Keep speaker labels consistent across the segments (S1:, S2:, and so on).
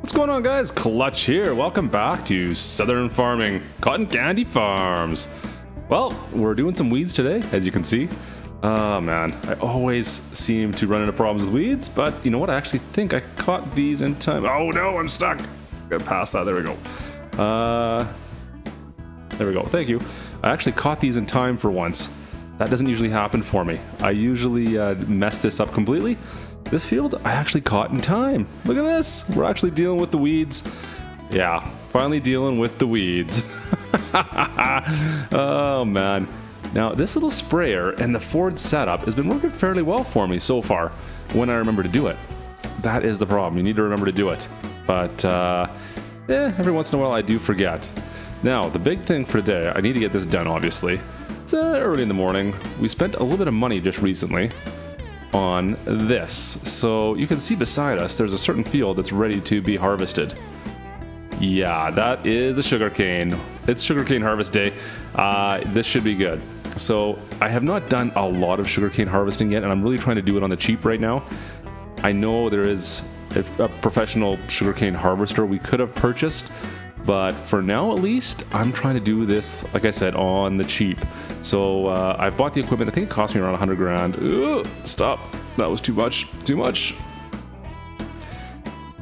S1: What's going on, guys? Klutch here. Welcome back to Southern Farming, Cotton Candy Farms. Well, we're doing some weeds today, as you can see. Oh man, I always seem to run into problems with weeds, but you know what? I actually think I caught these in time. Oh no, I'm stuck. Got past that. There we go. There we go. Thank you. I actually caught these in time for once. That doesn't usually happen for me. I usually mess this up completely. This field I actually caught in time. Look at this. We're actually dealing with the weeds. Yeah, finally dealing with the weeds. Oh man. Now this little sprayer and the Ford setup has been working fairly well for me so far when I remember to do it. That is the problem. You need to remember to do it. But every once in a while I do forget. Now the big thing for today, I need to get this done obviously. It's early in the morning. We spent a little bit of money just recently on this. So you can see beside us there's a certain field that's ready to be harvested. Yeah, that is the sugarcane. It's sugarcane harvest day. This should be good. So I have not done a lot of sugarcane harvesting yet, and I'm really trying to do it on the cheap right now. I know there is a professional sugarcane harvester we could have purchased, but for now at least I'm trying to do this, like I said, on the cheap. So I bought the equipment. I think it cost me around 100 grand. Ooh, stop, that was too much.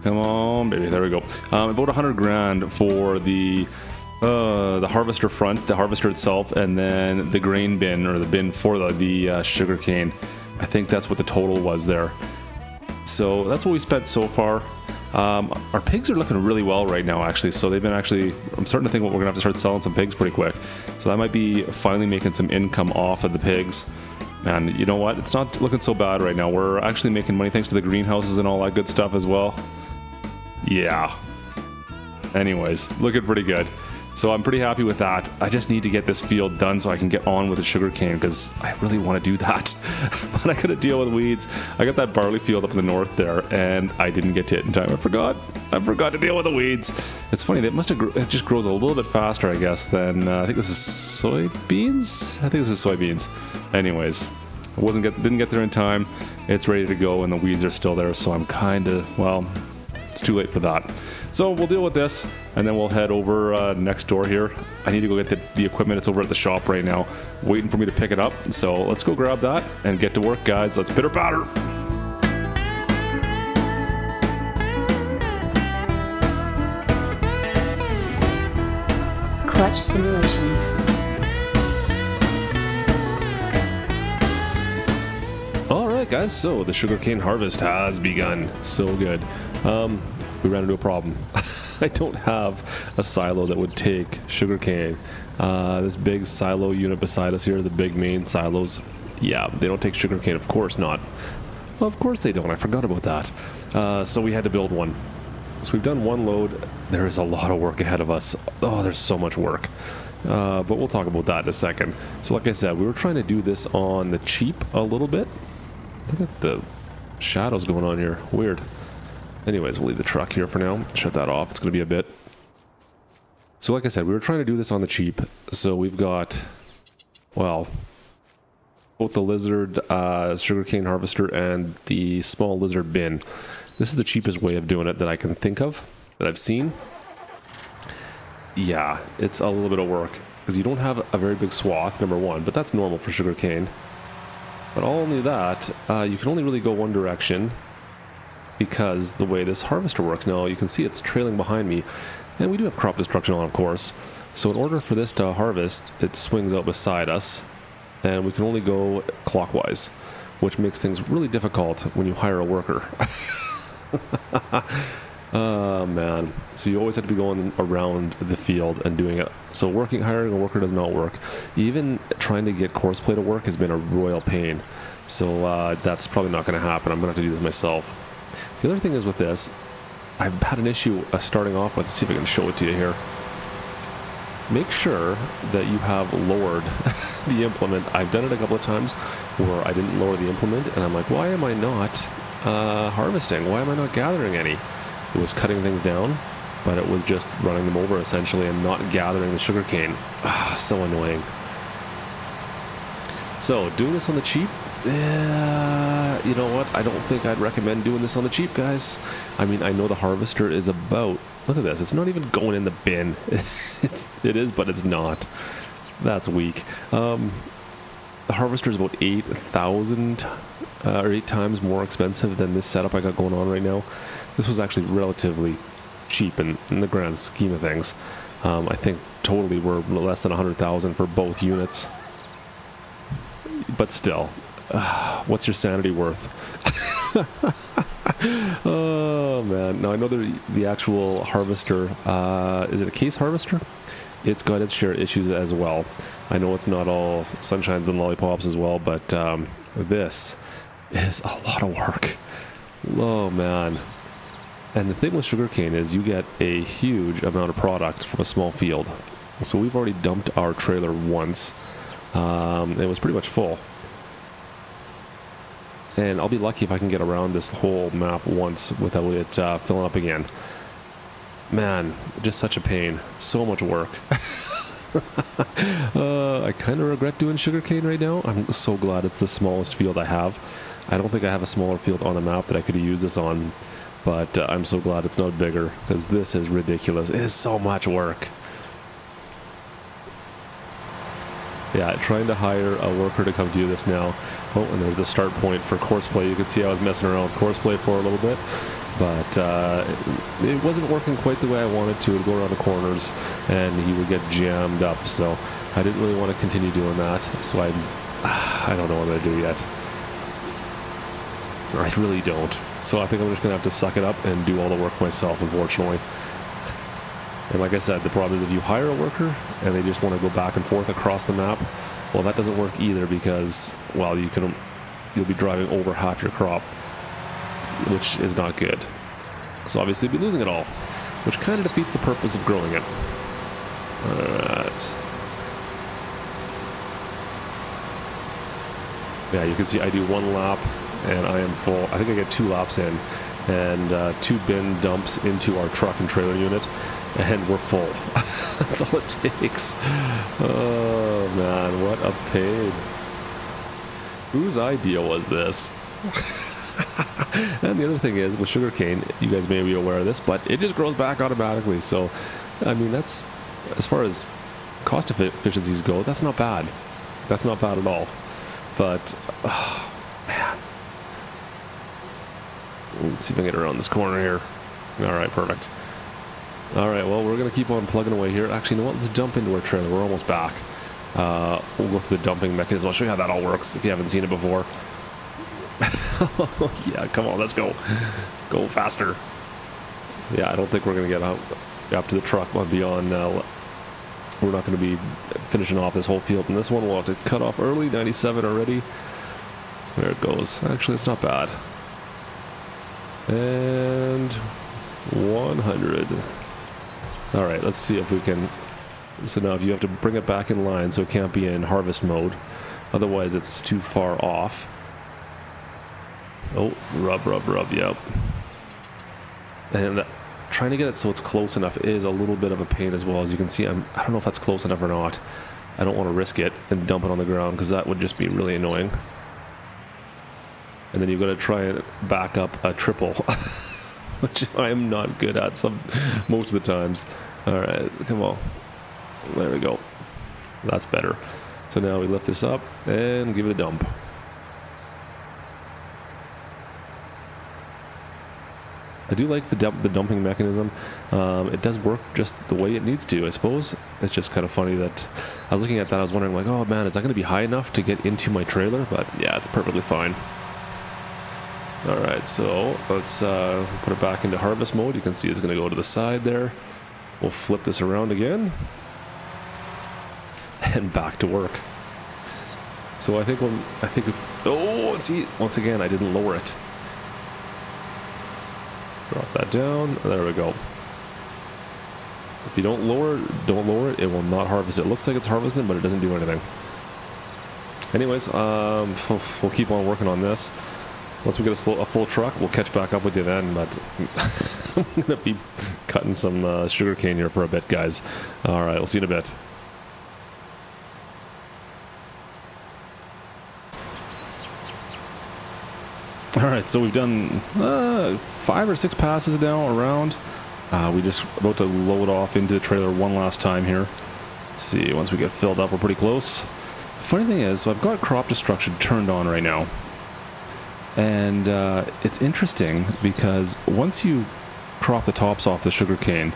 S1: Come on baby, there we go. About 100 grand for the harvester front, the harvester itself, and then the grain bin, or the bin for the sugar cane. I think that's what the total was there. So that's what we spent so far. Our pigs are looking really well right now actually, so they've been I'm starting to think we're gonna have to start selling some pigs pretty quick. So that might be finally making some income off of the pigs. And you know what, it's not looking so bad right now. We're actually making money thanks to the greenhouses and all that good stuff as well. Yeah. Anyways, looking pretty good. So I'm pretty happy with that. I just need to get this field done so I can get on with the sugar cane, because I really want to do that. But I gotta deal with weeds. I got that barley field up in the north there, and I didn't get to it in time. I forgot to deal with the weeds. It's funny, it just grows a little bit faster, I guess, than I think this is soybeans. I think this is soybeans. Anyways, didn't get there in time. It's ready to go, and the weeds are still there. So I'm well, it's too late for that. So we'll deal with this, and then we'll head over next door here. I need to go get the equipment. It's over at the shop right now, waiting for me to pick it up. So let's go grab that and get to work, guys. Let's pitter patter.
S2: Klutch Simulations.
S3: Alright guys, so the sugarcane harvest has begun. So good. We ran into a problem. I don't have a silo that would take sugarcane. This big silo unit beside us here, the big main silos, yeah, they don't take sugarcane. Of course not. Well, of course they don't. I forgot about that. So we had to build one. So we've done one load. There is a lot of work ahead of us. Oh, there's so much work. But we'll talk about that in a second. So like I said, we were trying to do this on the cheap a little bit. Look at the shadows going on here. Weird. Anyways, we'll leave the truck here for now. Shut that off. It's going to be a bit. So like I said, we were trying to do this on the cheap. So we've got, well, both the lizard sugarcane harvester and the small lizard bin. This is the cheapest way of doing it that I can think of, that I've seen. Yeah, it's a little bit of work, because you don't have a very big swath, number one, but that's normal for sugarcane. But only that, you can only really go one direction, because the way this harvester works. Now you can see it's trailing behind me, and we do have crop destruction on, of course. So in order for this to harvest, it swings out beside us, and we can only go clockwise, which makes things really difficult when you hire a worker. Oh man, so you always have to be going around the field and doing it. So hiring a worker does not work. Even trying to get course play to work has been a royal pain. So that's probably not going to happen. I'm going to have to do this myself. The other thing is with this, I've had an issue starting off with. Let's see if I can show it to you here. Make sure that you have lowered the implement. I've done it a couple of times where I didn't lower the implement, and I'm like, why am I not harvesting? Why am I not gathering any? It was cutting things down, but it was just running them over essentially and not gathering the sugarcane. So annoying. So doing this on the cheap, you know what? I don't think I'd recommend doing this on the cheap, guys. I mean, I know the harvester is about, look at this, it's not even going in the bin. It is, but it's not. That's weak. The harvester is about 8,000 or 8 times more expensive than this setup I got going on right now. This was actually relatively cheap in the grand scheme of things. I think totally we're less than 100,000 for both units. But still, what's your sanity worth? Oh man! Now I know the actual harvester. Is it a case harvester? It's got its share of issues as well. I know it's not all sunshines and lollipops as well, but this is a lot of work. Oh man! And the thing with sugarcane is you get a huge amount of product from a small field. So we've already dumped our trailer once. It was pretty much full. And I'll be lucky if I can get around this whole map once without it filling up again. Man, just such a pain. So much work. I kind of regret doing sugarcane right now. I'm so glad it's the smallest field I have. I don't think I have a smaller field on the map that I could use this on. But I'm so glad it's not bigger, because this is ridiculous. It is so much work. Yeah, trying to hire a worker to come do this now. Oh, and there's the start point for courseplay. You can see I was messing around with courseplay for a little bit, but it wasn't working quite the way I wanted to. It would go around the corners, and he would get jammed up. So I didn't really want to continue doing that. So I don't know what I'm gonna do yet. I really don't. So I think I'm just gonna have to suck it up and do all the work myself, unfortunately. And like I said, the problem is if you hire a worker and they just want to go back and forth across the map, well, that doesn't work either, because, well, you'll be driving over half your crop, which is not good. So obviously you'll be losing it all, which kind of defeats the purpose of growing it. Alright. Yeah, you can see I do 1 lap and I am full. I think I get 2 laps in, and 2 bin dumps into our truck and trailer unit, and we're full. That's all it takes. Oh man, what a pain. Whose idea was this? And the other thing is, with sugarcane, you guys may be aware of this, but it just grows back automatically. So, I mean, that's, as far as cost efficiencies go, that's not bad. That's not bad at all. But, oh, man. Let's see if I can get around this corner here. Alright, perfect. Alright, well, we're going to keep on plugging away here. Actually, you know what? Let's jump into our trailer. We're almost back. We'll go through the dumping mechanism. I'll show you how that all works if you haven't seen it before. Yeah, come on, let's go. Go faster. Yeah, I don't think we're going to get up to the truck beyond... we're not going to be finishing off this whole field. And this one we'll have to cut off early. 97 already. There it goes. Actually, it's not bad. And 100. All right, let's see if we can. So now you have to bring it back in line, so it can't be in harvest mode, otherwise it's too far off. Oh, rub, yep. And trying to get it so it's close enough is a little bit of a pain as well. As you can see, I don't know if that's close enough or not. I don't want to risk it and dump it on the ground, because that would just be really annoying. And then you've got to try and back up a triple, which I am not good at most of the times. All right, come on. There we go. That's better. So now we lift this up and give it a dump. I do like the dumping mechanism. It does work just the way it needs to, I suppose. It's just kind of funny that I was looking at that. I was wondering, like, oh man, is that going to be high enough to get into my trailer? But yeah, it's perfectly fine. All right, so let's put it back into harvest mode. You can see it's going to go to the side there. We'll flip this around again and back to work. So I think oh, see, once again, I didn't lower it. Drop that down. There we go. If you don't lower it, it will not harvest. It looks like it's harvesting, but it doesn't do anything. Anyways, we'll keep on working on this. Once we get a full truck, we'll catch back up with you then, but I'm going to be cutting some sugarcane here for a bit, guys. All right, we'll see you in a bit.
S1: Alright, so we've done 5 or 6 passes now around. We just about to load off into the trailer one last time here. Let's see, once we get filled up, we're pretty close. Funny thing is, so I've got crop destruction turned on right now. And it's interesting because once you crop the tops off the sugarcane,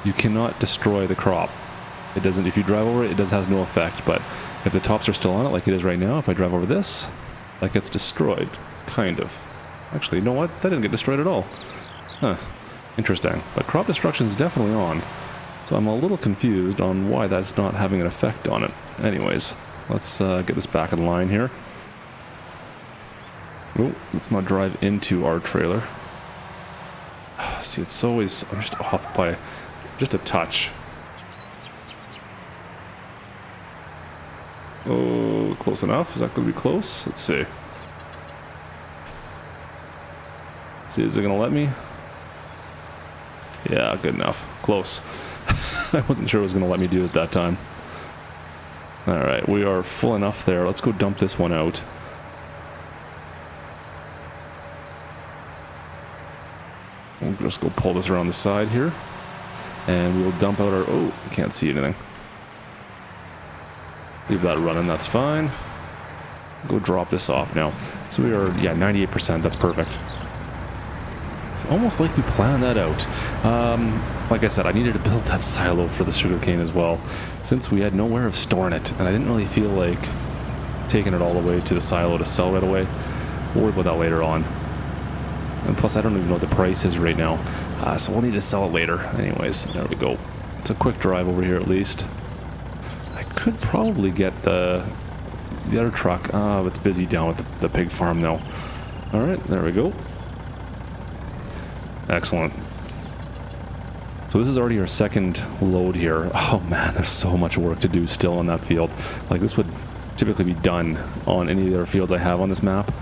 S1: you cannot destroy the crop. It doesn't, if you drive over it, it has no effect, but if the tops are still on it like it is right now, if I drive over this, that gets destroyed, kind of. Actually, you know what? That didn't get destroyed at all. Huh, interesting. But crop destruction is definitely on, so I'm a little confused on why that's not having an effect on it. Anyways, let's get this back in line here. Oh, let's not drive into our trailer. See, it's always, I'm just off by just a touch. Oh, close enough? Is that going to be close? Let's see. Let's see, is it going to let me? Yeah, good enough. Close. I wasn't sure it was going to let me do it that time. Alright, we are full enough there. Let's go dump this one out. We'll just go pull this around the side here. And we'll dump out our... Oh, can't see anything. Leave that running, that's fine. Go drop this off now. So we are, yeah, 98%, that's perfect. It's almost like we planned that out. Like I said, I needed to build that silo for the sugarcane as well, since we had nowhere of storing it, and I didn't really feel like taking it all the way to the silo to sell right away. We'll worry about that later on. And plus, I don't even know what the price is right now, so we'll need to sell it later. Anyways, there we go. It's a quick drive over here at least. Could probably get the other truck. It's busy down with the pig farm now. Alright, there we go. Excellent. So this is already our second load here. Oh man, there's so much work to do still on that field. Like, this would typically be done on any of the other fields I have on this map,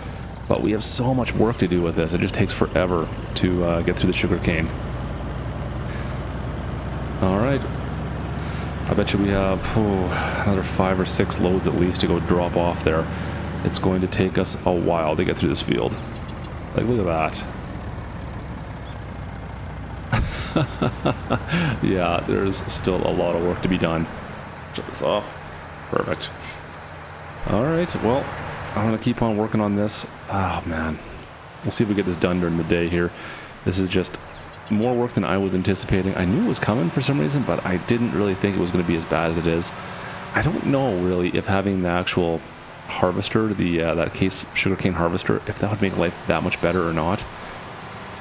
S1: but we have so much work to do with this. It just takes forever to get through the sugarcane. Alright. I bet you we have another 5 or 6 loads at least to go drop off there. It's going to take us a while to get through this field. Like, look at that. Yeah, there's still a lot of work to be done. Shut this off. Perfect. Alright, well, I'm going to keep on working on this. Oh, man. We'll see if we get this done during the day here. This is just more work than I was anticipating. I knew it was coming for some reason, but I didn't really think it was going to be as bad as it is. I don't know really if having the actual harvester, that case sugarcane harvester, if that would make life that much better or not.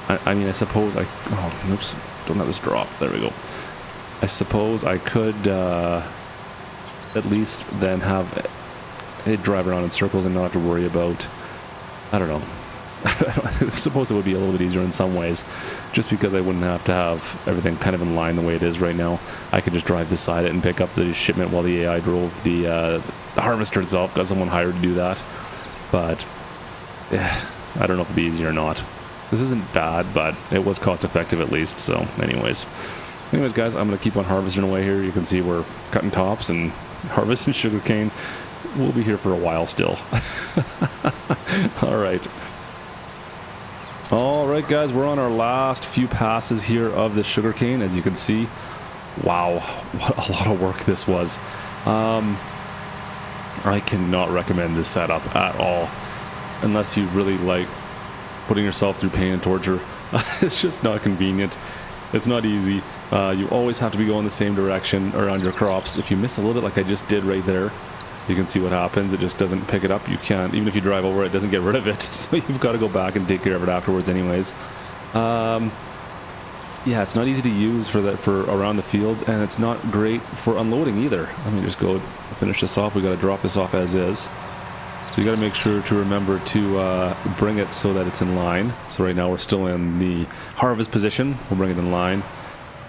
S1: I mean, I suppose oh, oops, don't let this drop. There we go. I suppose I could at least then have it drive around in circles and not have to worry about, I don't know. I suppose it would be a little bit easier in some ways, just because I wouldn't have to have everything kind of in line the way it is right now. I could just drive beside it and pick up the shipment while the AI drove the harvester itself. Got someone hired to do that, but yeah, I don't know if it'd be easy or not. This isn't bad, but it was cost effective at least. So anyways guys, I'm gonna keep on harvesting away here. You can see we're cutting tops and harvesting sugarcane. We'll be here for a while still. Alright guys, we're on our last few passes here of the sugarcane. As you can see, wow, what a lot of work this was. I cannot recommend this setup at all, unless you really like putting yourself through pain and torture. It's just not convenient. It's not easy. You always have to be going the same direction around your crops. If you miss a little bit like I just did right there, you can see what happens. It just doesn't pick it up. You can't, even if you drive over it, it doesn't get rid of it. So you've got to go back and take care of it afterwards anyways. Yeah, it's not easy to use for around the fields, and it's not great for unloading either. Let me just go finish this off. We got to drop this off as is. So you got to make sure to remember to bring it so that it's in line. So right now we're still in the harvest position. We'll bring it in line.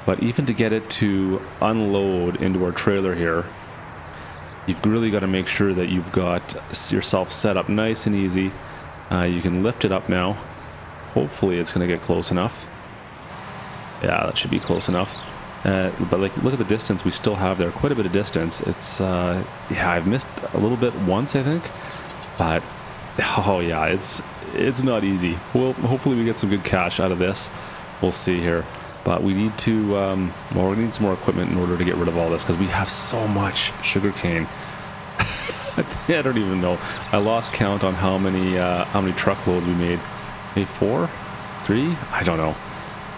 S1: But even to get it to unload into our trailer here, you've really got to make sure that you've got yourself set up nice and easy. You can lift it up now. Hopefully it's going to get close enough. Yeah, that should be close enough. But like, look at the distance we still have there. Quite a bit of distance. It's yeah, I've missed a little bit once, I think. But oh yeah,
S3: it's not easy. Well, hopefully we get some good cash out of this. We'll see here. But we need to, well, we're gonna need some more equipment in order to get rid of all this because we have so much sugarcane. I don't even know. I lost count on how many truckloads we made. Maybe 4, 3? I don't know.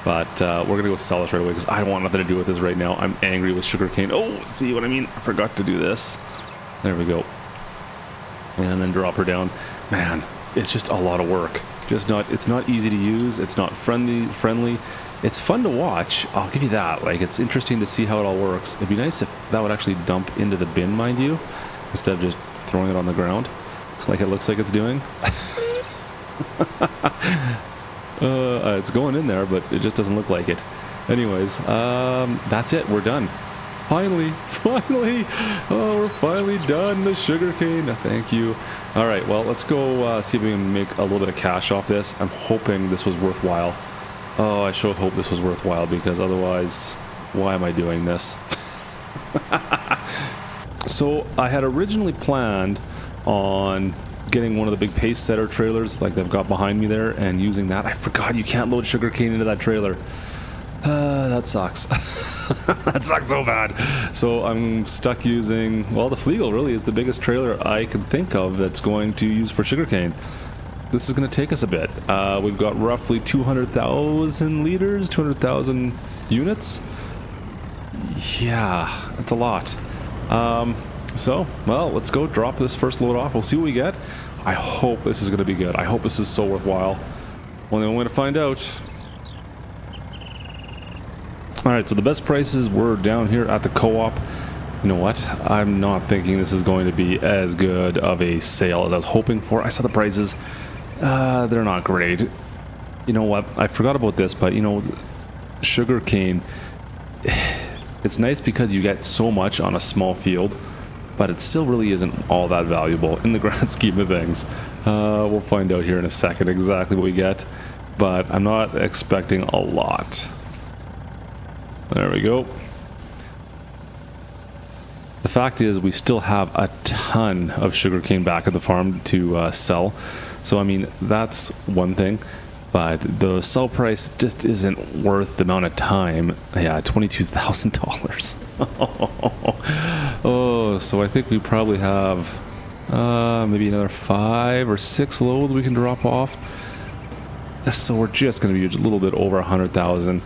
S3: But we're gonna go sell this right away because I don't want nothing to do with this right now. I'm angry with sugarcane. Oh, see what I mean? I forgot to do this. There we go. And then drop her down. Man, it's just a lot of work. It's not easy to use. It's not friendly. It's fun to watch. I'll give you that. Like, it's interesting to see how it all works. It'd be nice if that would actually dump into the bin, mind you, instead of just throwing it on the ground like it looks like it's doing. It's going in there, but it just doesn't look like it. Anyways, that's it. We're done. Finally. Oh, we're finally done. The sugarcane. Thank you. All right, well, let's go see if we can make a little bit of cash off this. I'm hoping this was worthwhile. Oh, I sure hope this was worthwhile, because otherwise, why am I doing this? So I had originally planned on getting one of the big pace setter trailers like they've got behind me there and using that. I forgot you can't load sugarcane into that trailer. That sucks. That sucks so bad. So I'm stuck using, well, the Flegel really is the biggest trailer I can think of that's going to use for sugarcane. This is going to take us a bit. We've got roughly 200,000 liters, 200,000 units. Yeah, that's a lot. So, well, let's go drop this first load off. We'll see what we get. I hope this is going to be good. I hope this is so worthwhile. Only one way to find out. Alright, so the best prices were down here at the co-op. You know what? I'm not thinking this is going to be as good of a sale as I was hoping for. I saw the prices. They're not great. You know what? I forgot about this, but you know, sugarcane, it's nice because you get so much on a small field, but it still really isn't all that valuable in the grand scheme of things. We'll find out here in a second exactly what we get, but I'm not expecting a lot. There we go. The fact is, we still have a ton of sugarcane back at the farm to sell. So, I mean, that's one thing. But the sell price just isn't worth the amount of time. Yeah, $22,000. Oh, so I think we probably have maybe another 5 or 6 loads we can drop off. So we're just going to be a little bit over 100,000.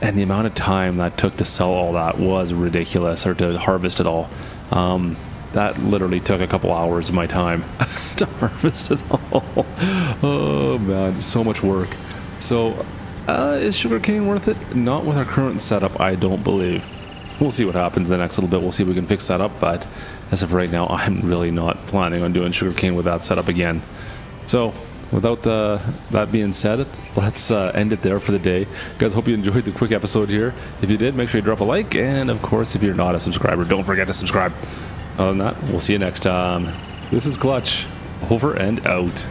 S3: And the amount of time that took to sell all that was ridiculous, or to harvest it all. That literally took a couple hours of my time to harvest it all. Oh man, so much work. So, is sugarcane worth it? Not with our current setup, I don't believe. We'll see what happens the next little bit. We'll see if we can fix that up, but as of right now, I'm really not planning on doing sugarcane with that setup again. So, without that being said, let's end it there for the day. Guys, hope you enjoyed the quick episode here. If you did, make sure you drop a like, and of course, if you're not a subscriber, don't forget to subscribe. Other than that, we'll see you next time. This is Klutch, over and out.